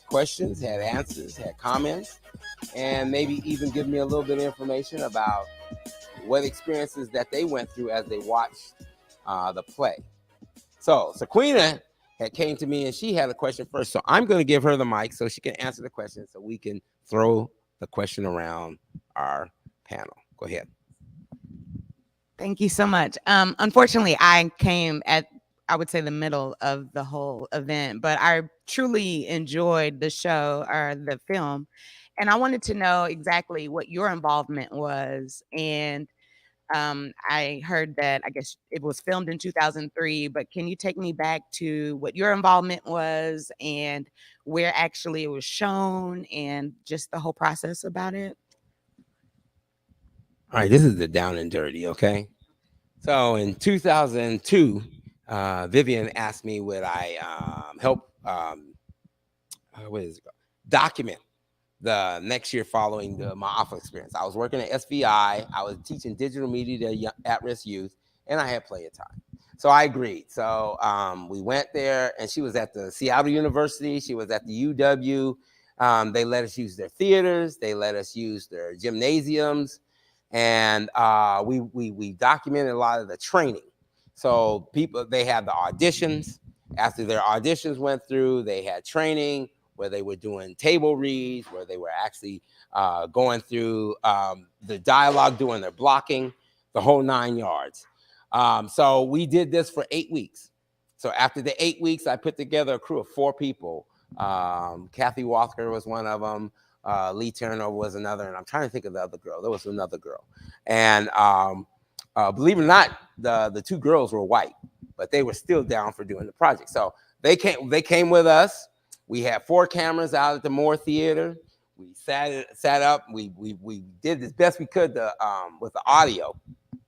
questions, had answers, had comments, and maybe even give me a little bit of information about what experiences that they went through as they watched the play. So Sequina had came to me and she had a question first. So I'm going to give her the mic so she can answer the question so we can throw the question around our panel. Go ahead. Thank you so much. Unfortunately, I came at, I would say, the middle of the whole event, but I truly enjoyed the show or the film. And I wanted to know exactly what your involvement was. And I heard that, I guess it was filmed in 2003, but can you take me back to what your involvement was and where actually it was shown and just the whole process about it? All right, this is the down and dirty, okay? So in 2002, Vivian asked me would I help document the next year following the Maafa experience. I was working at SVI. I was teaching digital media to at-risk youth, and I had plenty of time. So I agreed. So we went there, and she was at the Seattle University. She was at the UW. They let us use their theaters. They let us use their gymnasiums. And we documented a lot of the training. So they had the auditions. After their auditions went through, they had training where they were doing table reads, where they were actually going through the dialogue, doing their blocking, the whole 9 yards. So we did this for 8 weeks. So after the 8 weeks, I put together a crew of 4 people. Kathy Walker was one of them. Lee Turnover was another, and I'm trying to think of the other girl. There was another girl. And believe it or not, the 2 girls were white, but they were still down for doing the project. So they came with us. We had 4 cameras out at the Moore Theater. We sat up. We did as best we could with the audio.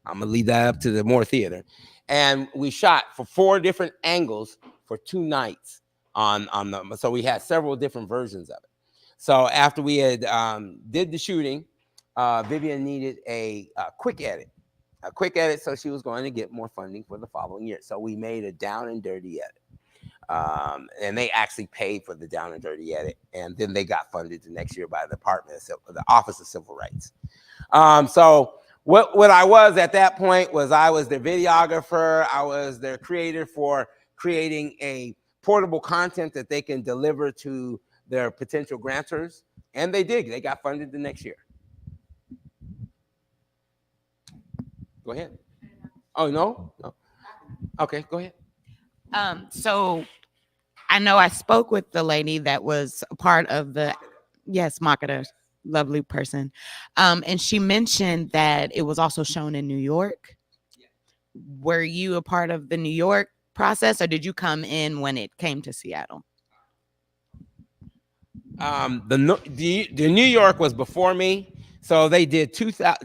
I'm gonna leave that up to the Moore Theater, and we shot for 4 different angles for 2 nights on them. So we had several different versions of it. So after we had did the shooting, Vivian needed a quick edit, so she was going to get more funding for the following year. So we made a down and dirty edit. And they actually paid for the down and dirty edit, and then they got funded the next year by the the Office of Civil Rights. So what I was at that point was I was their videographer. I was their creator for creating a portable content that they can deliver to their potential grantors, and they did. They got funded the next year. Go ahead. Oh, no? Okay, go ahead. So I know I spoke with the lady that was a part of the, yes, Makata, lovely person. And she mentioned that it was also shown in New York. Yeah. Were you a part of the New York process, or did you come in when it came to Seattle? The New York was before me. So they did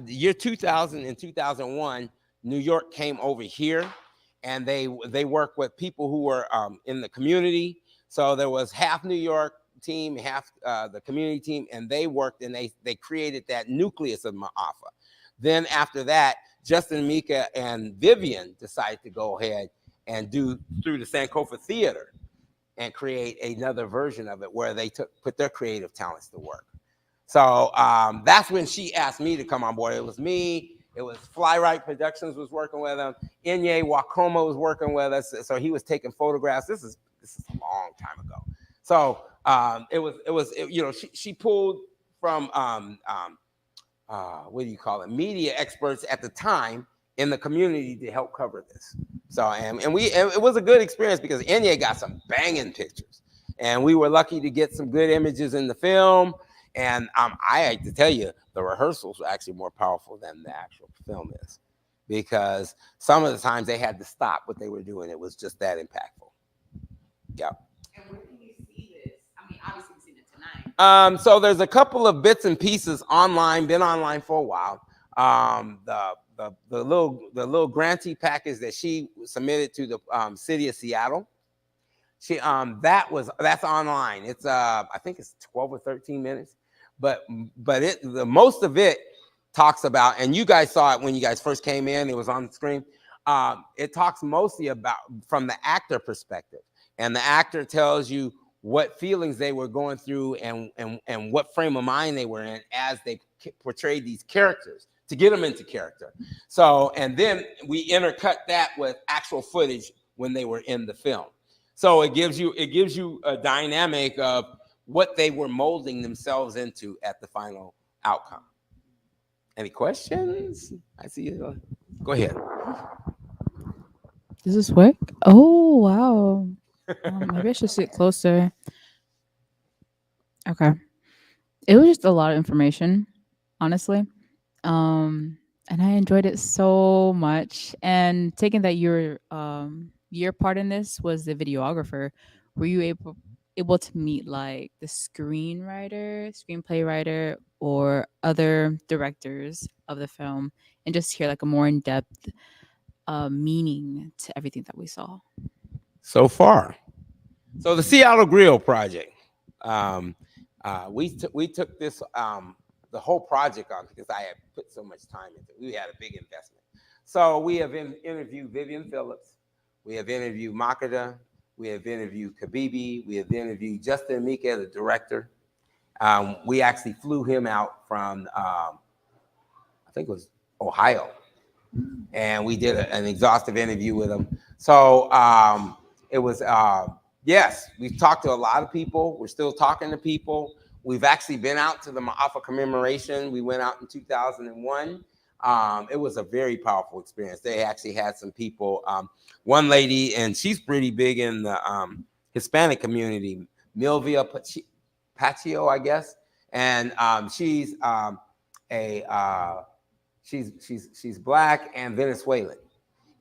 year 2000 and 2001. New York came over here, and they worked with people who were in the community. So there was half New York team, half the community team, and they worked and they created that nucleus of Maafa. Then after that, Justin, Mika, and Vivian decided to go ahead and do through the Sankofa Theater and create another version of it where they put their creative talents to work. So that's when she asked me to come on board. It was me. It was Fly-Right Productions was working with them. Inye Wakoma was working with us. So he was taking photographs. This is a long time ago. So she pulled from what do you call it? Media experts at the time in the community to help cover this. So and it was a good experience because Inye got some banging pictures, and we were lucky to get some good images in the film. And I hate to tell you, the rehearsals were actually more powerful than the actual film is, because some of the times they had to stop what they were doing. It was just that impactful. Yeah. And where can you see this? I mean, obviously you've seen it tonight. So there's a couple of bits and pieces online. Been online for a while. The little grantee package that she submitted to the city of Seattle. That's online. It's I think it's 12 or 13 minutes, but the most of it talks about, and you guys saw it when you guys first came in. It was on the screen. It talks mostly about from the actor perspective, and the actor tells you what feelings they were going through and what frame of mind they were in as they portrayed these characters to get them into character. So, and then we intercut that with actual footage when they were in the film. So it gives you a dynamic of what they were molding themselves into at the final outcome. Any questions? I see you. Go ahead. Does this work? Oh, wow. Maybe I should sit closer. Okay. It was just a lot of information, honestly. And I enjoyed it so much. And taking that your part in this was the videographer. Were you able to meet like the screenplay writer, or other directors of the film, and just hear like a more in-depth meaning to everything that we saw? So far, so the Seattle Griot Project, we took this the whole project on because I had put so much time into it. We had a big investment. So we have interviewed Vivian Phillips, we have interviewed Makeda, we have interviewed Kabibi, we have interviewed Justin Mika, the director. We actually flew him out from I think it was Ohio, and we did an exhaustive interview with him. So it was yes, we've talked to a lot of people. We're still talking to people. We've actually been out to the Maafa commemoration. We went out in 2001. It was a very powerful experience. They actually had some people. One lady, and she's pretty big in the Hispanic community, Milvia Pacio, I guess, and she's she's Black and Venezuelan,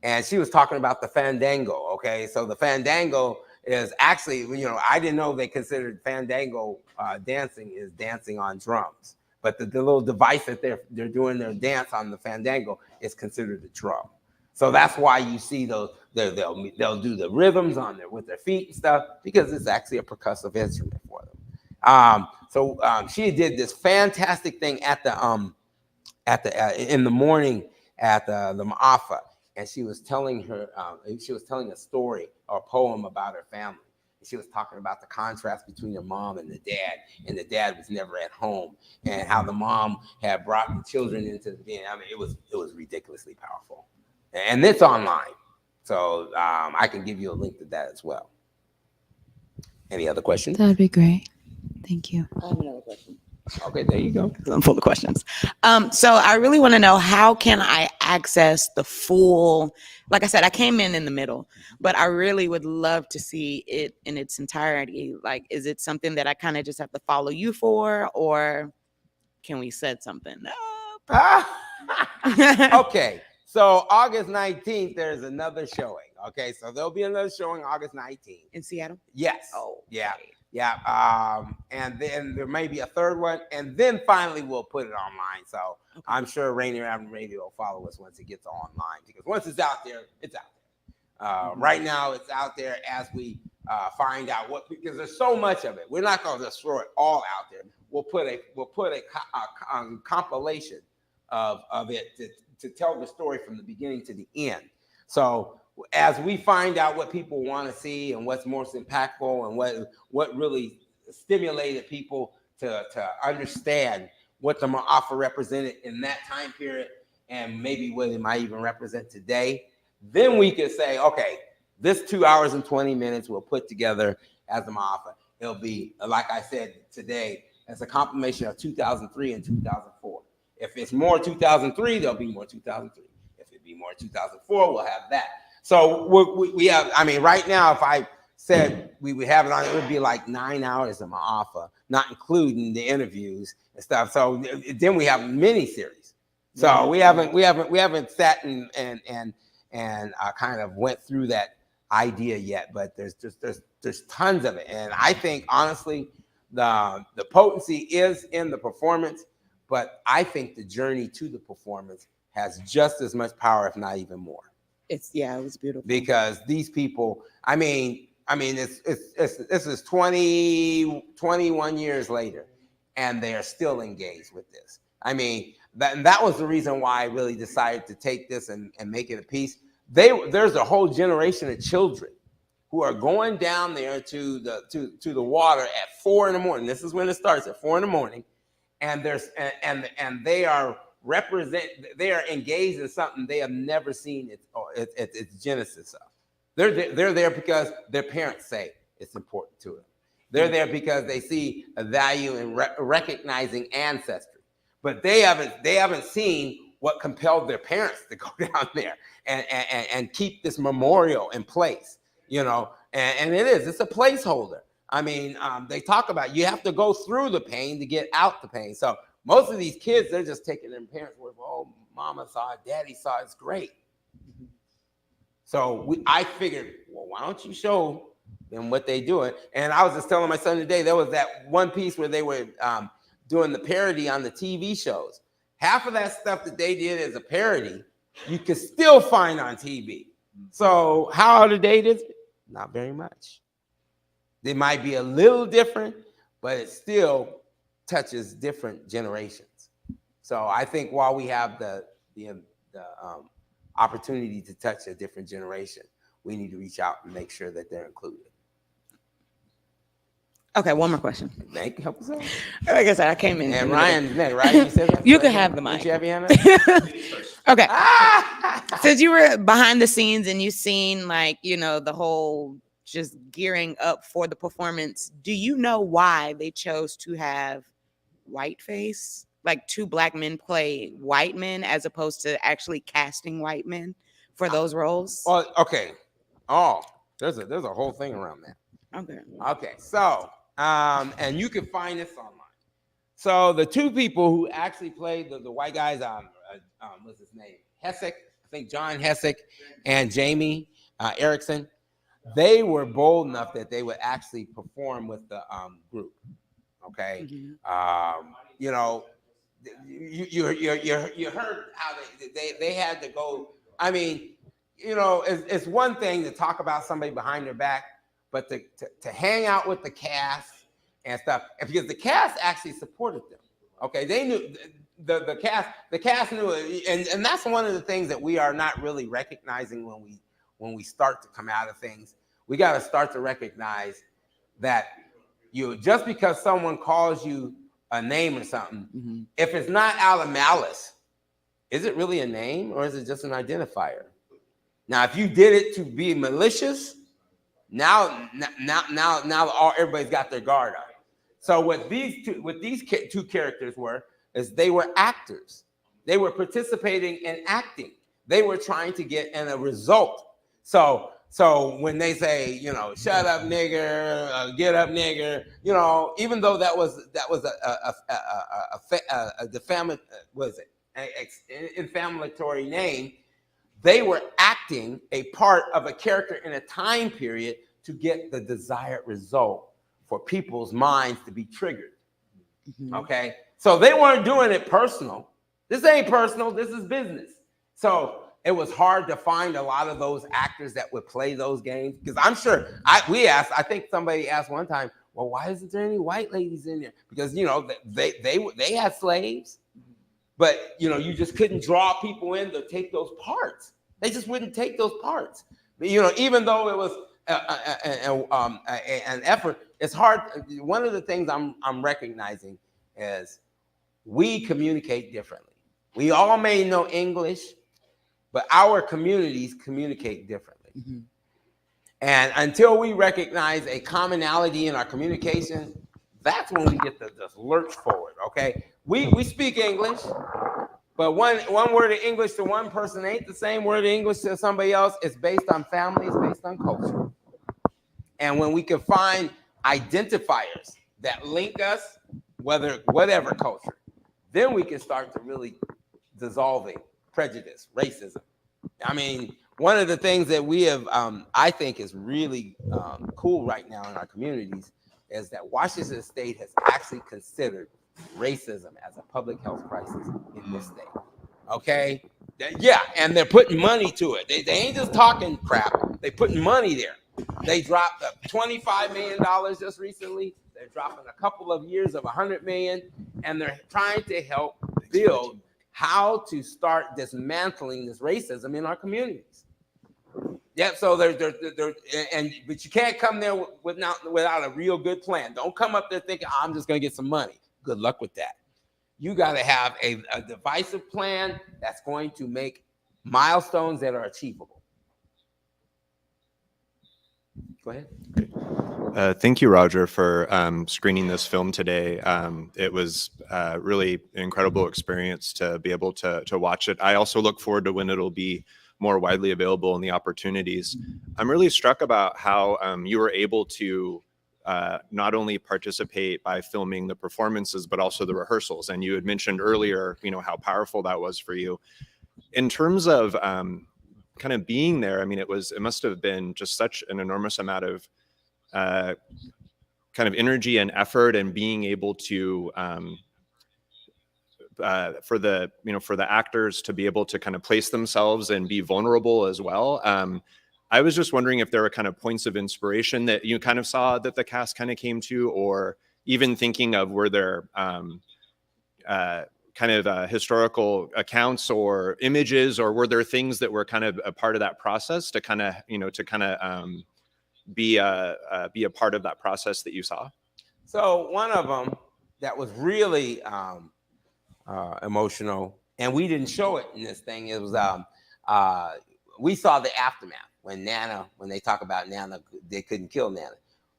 and she was talking about the fandango. Okay, so the fandango is actually, I didn't know they considered fandango dancing is dancing on drums, but the little device that they're doing their dance on the fandango is considered a drum. So that's why you see those they'll do the rhythms on there with their feet and stuff, because it's actually a percussive instrument for them. So she did this fantastic thing at the in the morning at the Maafa, and she was telling a story or a poem about her family. And she was talking about the contrast between her mom and the dad was never at home, and how the mom had brought the children into the den. I mean, it was ridiculously powerful, and it's online, so I can give you a link to that as well. Any other questions? That'd be great. Thank you. I have another question. Okay, there you go. I'm full of questions. So I really want to know, how can I access the full, like I said, I came in the middle, but I really would love to see it in its entirety. Like, is it something that I kind of just have to follow you for, or can we set something up? Okay, so August 19th, there's another showing. Okay, so there'll be another showing August 19th. In Seattle? Yes. Oh, yeah. okay. Yeah, and then there may be a third one, and then finally we'll put it online. So okay. I'm sure Rainier Avenue Radio will follow us once it gets online, because once it's out there, it's out there. Right now, it's out there as we find out because there's so much of it. We're not going to just throw it all out there. We'll put a compilation of it to tell the story from the beginning to the end. So as we find out what people want to see and what's most impactful and what really stimulated people to understand what the Maafa represented in that time period, and maybe what it might even represent today, then we could say, okay, this 2 hours and 20 minutes we'll put together as the Maafa. It'll be, like I said today, as a compilation of 2003 and 2004. If it's more 2003, there'll be more 2003. If it be more 2004, we'll have that. So we have, I mean, right now, if I said we would have it on, it would be like 9 hours of Maafa, not including the interviews and stuff. So then we have mini series. So we haven't sat and kind of went through that idea yet, but there's tons of it. And I think honestly, the potency is in the performance, but I think the journey to the performance has just as much power, if not even more. It was beautiful. Because these people, I mean, this is 21 years later, and they are still engaged with this. I mean, that was the reason why I really decided to take this and make it a piece. There's a whole generation of children who are going down there to the water at 4 a.m. This is when it starts, at 4 a.m. And and they are engaged in something they have never seen its genesis of. They're there because their parents say it's important to them. They're there because they see a value in recognizing ancestry, but they haven't seen what compelled their parents to go down there and keep this memorial in place, and it's a placeholder. I mean, they talk about you have to go through the pain to get out the pain. So most of these kids, they're just taking their parents' word. Oh, mama saw it, daddy saw it, it's great. So I figured, well, why don't you show them what they doing? And I was just telling my son today, there was that one piece where they were doing the parody on the TV shows. Half of that stuff that they did as a parody, you can still find on TV. So how out of date is it? Not very much. They might be a little different, but it still touches different generations. So I think while we have the opportunity to touch a different generation, we need to reach out and make sure that they're included. Okay, one more question. Thank you. Help us out. Like I said, I came in. And Ryan's next, right? You said that? You can have the mic. You have your hand up? Okay. Since you were behind the scenes and you've seen the whole just gearing up for the performance, do you know why they chose to have whiteface? Like 2 black men play white men as opposed to actually casting white men for those roles? Oh, okay. Oh, there's a whole thing around that. Okay. So, and you can find this online. So the 2 people who actually played the white guys, what's his name? Hessick, I think John Hessick and Jamie Erickson, they were bold enough that they would actually perform with the group. Okay. Mm-hmm. You heard how they had to go. I mean, it's one thing to talk about somebody behind their back, but to hang out with the cast and stuff, because the cast actually supported them. Okay, they knew the cast knew it, and that's one of the things that we are not really recognizing when we start to come out of things. We got to start to recognize that just because someone calls you a name or something, mm-hmm. if it's not out of malice, is it really a name or is it just an identifier? Now, if you did it to be malicious, now everybody's got their guard up. So what these two characters is they were actors. They were participating in acting. They were trying to get a result. So when they say, shut up, nigger, get up, nigger, even though that was an inflammatory name, they were acting a part of a character in a time period to get the desired result for people's minds to be triggered. Mm-hmm. Okay, so they weren't doing it personal. This ain't personal. This is business. So it was hard to find a lot of those actors that would play those games, because I'm sure I think somebody asked one time, well, why isn't there any white ladies in there? Because they had slaves, but you just couldn't draw people in to take those parts. They just wouldn't take those parts. But, even though it was an effort, it's hard. One of the things I'm recognizing is we communicate differently. We all may know English, but our communities communicate differently. Mm-hmm. And until we recognize a commonality in our communication, that's when we get to just lurch forward, okay? We speak English, but one word of English to one person ain't the same word of English to somebody else. It's based on family, it's based on culture. And when we can find identifiers that link us, whatever culture, then we can start to really dissolving prejudice, racism. I mean, one of the things that we have, I think is really cool right now in our communities is that Washington State has actually considered racism as a public health crisis in this state. Okay? Yeah, and they're putting money to it. They ain't just talking crap. They're putting money there. They dropped $25 million just recently. They're dropping a couple of years of $100 million, and they're trying to help build how to start dismantling this racism in our communities. Yep. So but you can't come there without a real good plan. Don't come up there thinking I'm just going to get some money. Good luck with that. You got to have a divisive plan that's going to make milestones that are achievable. Go ahead. Thank you, Roger, for screening this film today. It was really an incredible experience to be able to watch it. I also look forward to when it'll be more widely available and the opportunities. I'm really struck about how you were able to not only participate by filming the performances, but also the rehearsals. And you had mentioned earlier, how powerful that was for you. In terms of kind of being there, I mean, it must have been just such an enormous amount of kind of energy and effort, and being able to for the actors to be able to kind of place themselves and be vulnerable as well. I was just wondering if there were kind of points of inspiration that you kind of saw that the cast kind of came to, or even thinking of, were there kind of historical accounts or images, or were there things that were kind of a part of that process to kind of, be a part of that process that you saw? So one of them that was really emotional, and we didn't show it in this thing. It was we saw the aftermath when they talk about Nana, they couldn't kill Nana.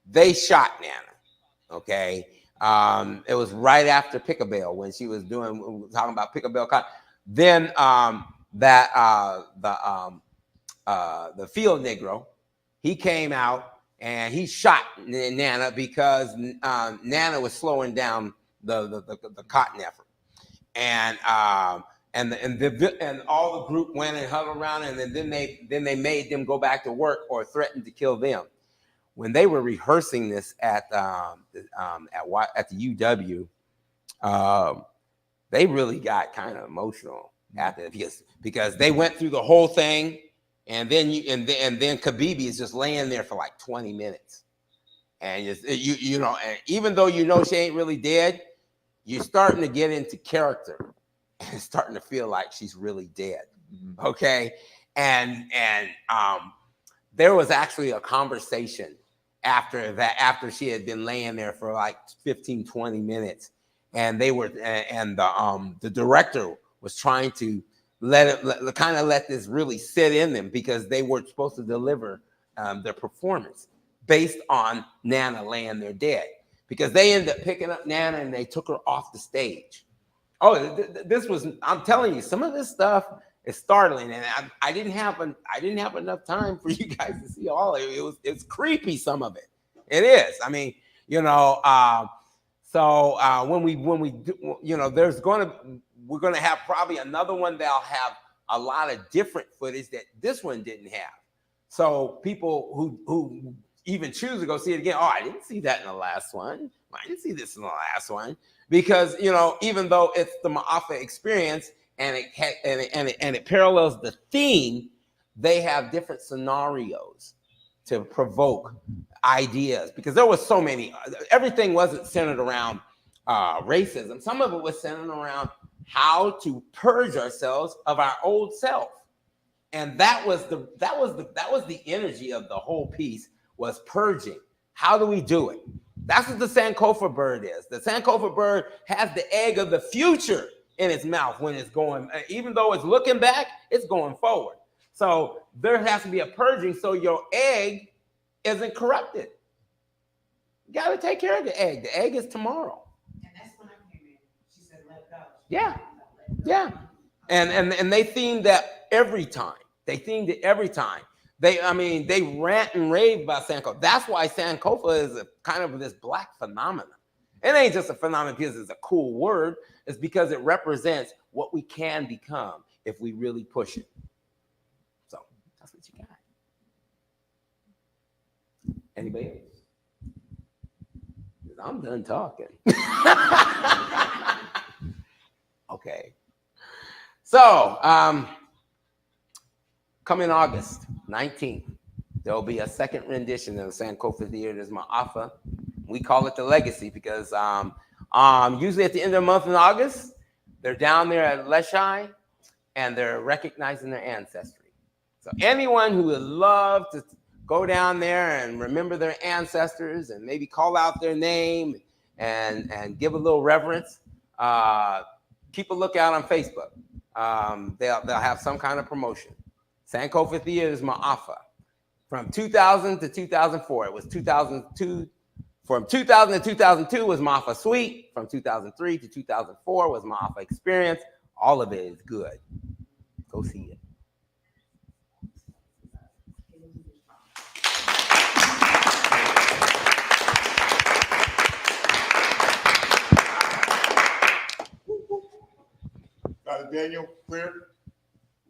They shot Nana. Okay, it was right after Picklebell, when she was talking about Picklebell. Then the field Negro, he came out and he shot Nana because Nana was slowing down the cotton effort. And all the group went and huddled around, and then they made them go back to work or threatened to kill them. When they were rehearsing this at the UW, they really got kind of emotional after it, because they went through the whole thing, and then Khabibi is just laying there for like 20 minutes, and and even though she ain't really dead, you're starting to get into character and starting to feel like she's really dead. Okay. And there was actually a conversation after she had been laying there for like 15, 20 minutes. And the director was trying to let this really sit in them, because they were supposed to deliver their performance based on Nana laying there dead. Because they ended up picking up Nana and they took her off the stage. Oh, I'm telling you, some of this stuff is startling, and I didn't have enough time for you guys to see all of it. It's creepy, some of it. It is. I mean, so when we do, we're gonna have probably another one that'll have a lot of different footage that this one didn't have. So people who even choose to go see it again, I didn't see that in the last one. I didn't see this in the last one. Because even though it's the Maafa Experience and it parallels the theme, they have different scenarios to provoke ideas. Because there was so many. Everything wasn't centered around racism. Some of it was centered around how to purge ourselves of our old self, and that was the energy of the whole piece, was purging. How do we do it? That's what the Sankofa bird is. The Sankofa bird has the egg of the future in its mouth when it's going, even though it's looking back, it's going forward. So there has to be a purging so your egg isn't corrupted. You got to take care of the egg. The egg is tomorrow. And that's when I came in. She said, let go. Yeah. Yeah. And they themed that every time. They themed it every time. They rant and rave about Sankofa. That's why Sankofa is a kind of this black phenomenon. It ain't just a phenomenon because it's a cool word. It's because it represents what we can become if we really push it. So that's what you got. Anybody else? I'm done talking. Okay. So, coming August 19th, there will be a second rendition of the Sankofa Theater Maafa. We call it the Legacy because usually at the end of the month in August, they're down there at Leshai and they're recognizing their ancestry. So anyone who would love to go down there and remember their ancestors and maybe call out their name and give a little reverence, keep a lookout on Facebook. They'll have some kind of promotion. Sankofa Theater Maafa. From 2000 to 2004, it was 2002. From 2000 to 2002 was Maafa Suite. From 2003 to 2004 was Maafa Experience. All of it is good. Go see it. Daniel, clear?